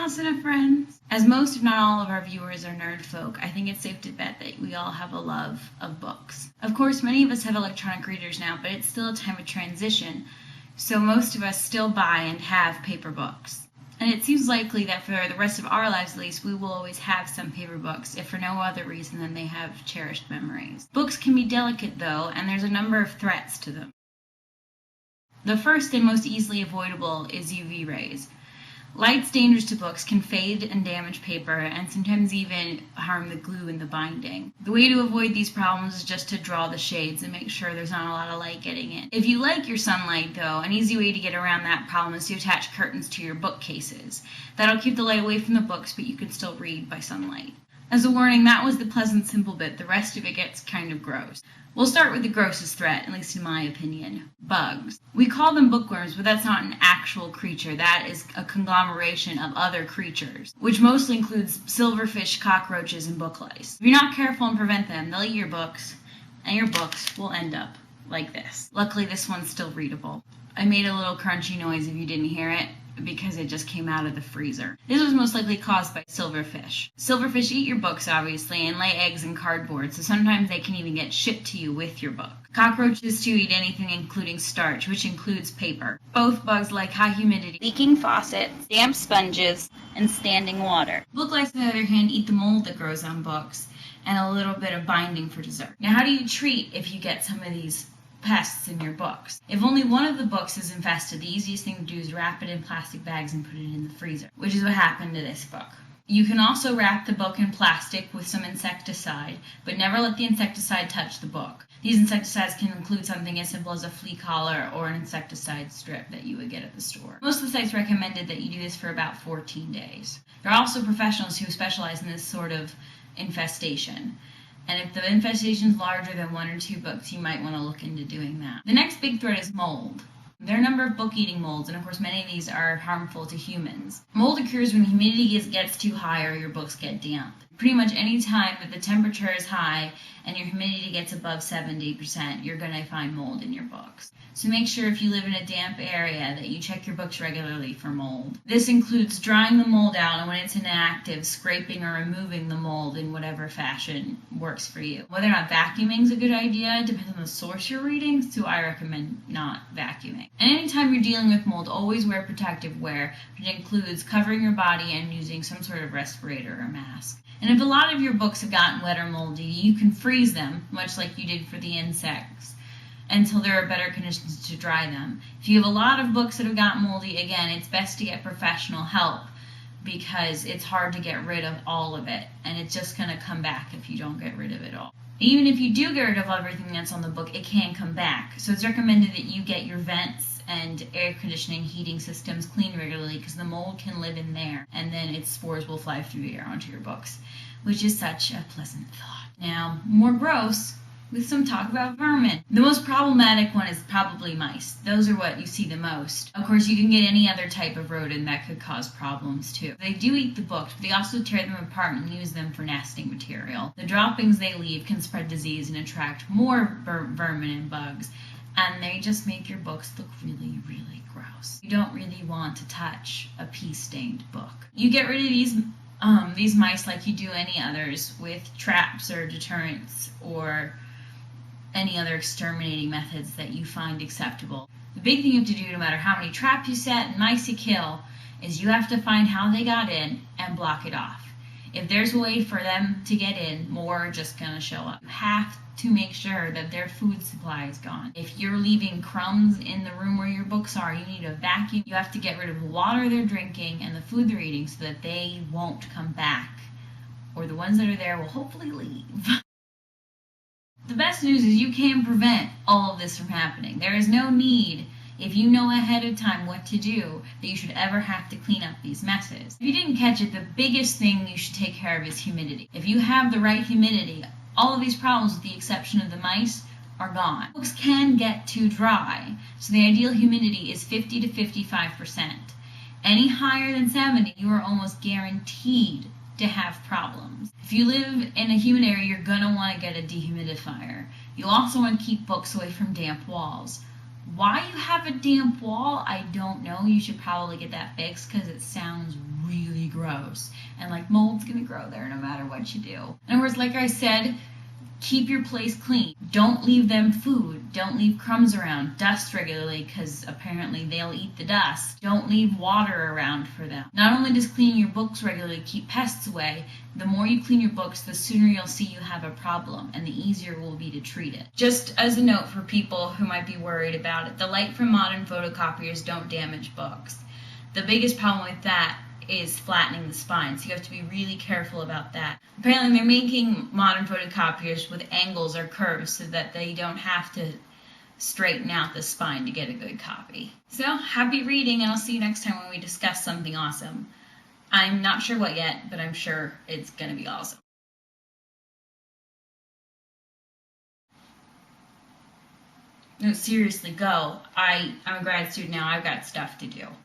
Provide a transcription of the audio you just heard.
Asana friends! As most, if not all, of our viewers are nerd folk, I think it's safe to bet that we all have a love of books. Of course, many of us have electronic readers now, but it's still a time of transition, so most of us still buy and have paper books. And it seems likely that for the rest of our lives at least, we will always have some paper books, if for no other reason than they have cherished memories. Books can be delicate though, and there's a number of threats to them. The first and most easily avoidable is UV rays. Light's dangerous to books, can fade and damage paper, and sometimes even harm the glue in the binding. The way to avoid these problems is just to draw the shades and make sure there's not a lot of light getting in. If you like your sunlight though, an easy way to get around that problem is to attach curtains to your bookcases. That'll keep the light away from the books, but you can still read by sunlight. As a warning, that was the pleasant, simple bit. The rest of it gets kind of gross. We'll start with the grossest threat, at least in my opinion: bugs. We call them bookworms, but that's not an actual creature. That is a conglomeration of other creatures, which mostly includes silverfish, cockroaches, and book lice. If you're not careful and prevent them, they'll eat your books, and your books will end up like this. Luckily, this one's still readable. I made a little crunchy noise if you didn't hear it, because it just came out of the freezer. This was most likely caused by silverfish. Silverfish eat your books, obviously, and lay eggs in cardboard, so sometimes they can even get shipped to you with your book. Cockroaches, too, eat anything including starch, which includes paper. Both bugs like high humidity, leaking faucets, damp sponges, and standing water. Book lice, on the other hand, eat the mold that grows on books, and a little bit of binding for dessert. Now, how do you treat if you get some of these pests in your books? If only one of the books is infested, the easiest thing to do is wrap it in plastic bags and put it in the freezer, which is what happened to this book. You can also wrap the book in plastic with some insecticide, but never let the insecticide touch the book. These insecticides can include something as simple as a flea collar or an insecticide strip that you would get at the store. Most of the sites recommended that you do this for about 14 days. There are also professionals who specialize in this sort of infestation. And if the infestation is larger than 1 or 2 books, you might want to look into doing that. The next big threat is mold. There are a number of book-eating molds, and of course many of these are harmful to humans. Mold occurs when humidity gets too high or your books get damp. Pretty much any time that the temperature is high and your humidity gets above 70%, you're going to find mold in your books. So make sure if you live in a damp area that you check your books regularly for mold. This includes drying the mold out, and when it's inactive, scraping or removing the mold in whatever fashion works for you. Whether or not vacuuming is a good idea depends on the source you're reading, so I recommend not vacuuming. And anytime you're dealing with mold, always wear protective wear, which includes covering your body and using some sort of respirator or mask. And if a lot of your books have gotten wet or moldy, you can freeze them, much like you did for the insects, until there are better conditions to dry them. If you have a lot of books that have gotten moldy, again, it's best to get professional help because it's hard to get rid of all of it, and it's just going to come back if you don't get rid of it all. Even if you do get rid of everything that's on the book, it can come back. So it's recommended that you get your vents and air conditioning heating systems cleaned regularly because the mold can live in there, and then its spores will fly through the air onto your books, which is such a pleasant thought. Now, more gross, with some talk about vermin. The most problematic one is probably mice. Those are what you see the most. Of course, you can get any other type of rodent that could cause problems too. They do eat the books, but they also tear them apart and use them for nesting material. The droppings they leave can spread disease and attract more vermin and bugs, and they just make your books look really, really gross. You don't really want to touch a pea-stained book. You get rid of these mice like you do any others with traps or deterrents or any other exterminating methods that you find acceptable. The big thing you have to do, no matter how many traps you set and mice you kill, is you have to find how they got in and block it off. If there's a way for them to get in, more are just going to show up. You have to make sure that their food supply is gone. If you're leaving crumbs in the room where your books are, you need a vacuum. You have to get rid of the water they're drinking and the food they're eating so that they won't come back, or the ones that are there will hopefully leave. The best news is you can prevent all of this from happening. There is no need, if you know ahead of time what to do, that you should ever have to clean up these messes. If you didn't catch it, the biggest thing you should take care of is humidity. If you have the right humidity, all of these problems, with the exception of the mice, are gone. Books can get too dry, so the ideal humidity is 50 to 55%. Any higher than 70, you are almost guaranteed to have problems. If you live in a humid area, you're going to want to get a dehumidifier. You also want to keep books away from damp walls. Why you have a damp wall, I don't know. You should probably get that fixed because it sounds really gross. gross. And like mold's gonna grow there no matter what you do. In other words, like I said, keep your place clean. Don't leave them food. Don't leave crumbs around. Dust regularly, because apparently they'll eat the dust. Don't leave water around for them. Not only does cleaning your books regularly keep pests away, the more you clean your books, the sooner you'll see you have a problem, and the easier it will be to treat it. Just as a note for people who might be worried about it, the light from modern photocopiers don't damage books. The biggest problem with that is flattening the spine, so you have to be really careful about that. Apparently they're making modern photocopiers with angles or curves so that they don't have to straighten out the spine to get a good copy. So happy reading, and I'll see you next time when we discuss something awesome. I'm not sure what yet, but I'm sure it's going to be awesome. No, seriously, go. I'm a grad student now. I've got stuff to do.